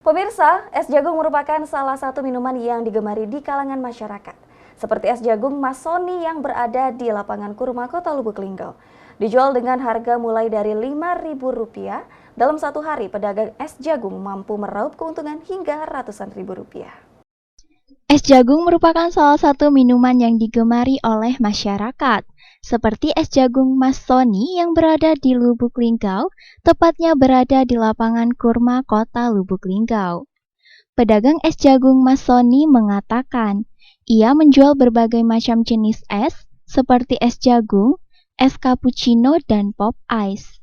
Pemirsa, es jagung merupakan salah satu minuman yang digemari di kalangan masyarakat. Seperti es jagung Mas Sony yang berada di lapangan Kurma, Kota Lubuk Linggau. Dijual dengan harga mulai dari Rp5.000. Dalam satu hari, pedagang es jagung mampu meraup keuntungan hingga ratusan ribu rupiah. Es jagung merupakan salah satu minuman yang digemari oleh masyarakat, seperti es jagung Mas Sony yang berada di Lubuk Linggau, tepatnya berada di lapangan Kurma, Kota Lubuk Linggau. Pedagang es jagung Mas Sony mengatakan, ia menjual berbagai macam jenis es, seperti es jagung, es cappuccino, dan pop ice.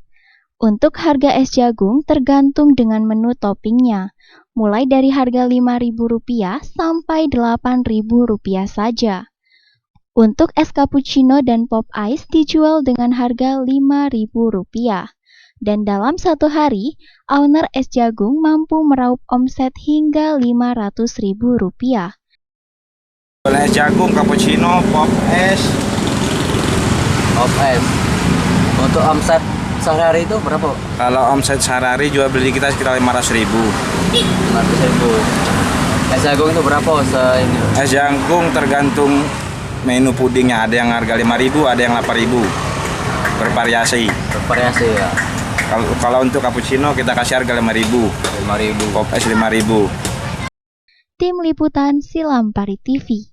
Untuk harga es jagung tergantung dengan menu toppingnya, mulai dari harga Rp5.000 sampai Rp8.000 saja. Untuk es cappuccino dan pop ice dijual dengan harga Rp5.000. Dan dalam satu hari, owner es jagung mampu meraup omset hingga Rp500.000. Es jagung, cappuccino, pop es. Untuk omset sehari itu berapa? Kalau omset sehari jual beli kita sekitar 500.000. 500.000. Es jagung itu berapa ini? Es jagung tergantung menu pudingnya, ada yang harga 5.000, ada yang 8.000. Bervariasi. Bervariasi ya. Kalau untuk cappuccino kita kasih harga 5.000. 5.000. Pop es 5.000. Tim Liputan Silampari TV.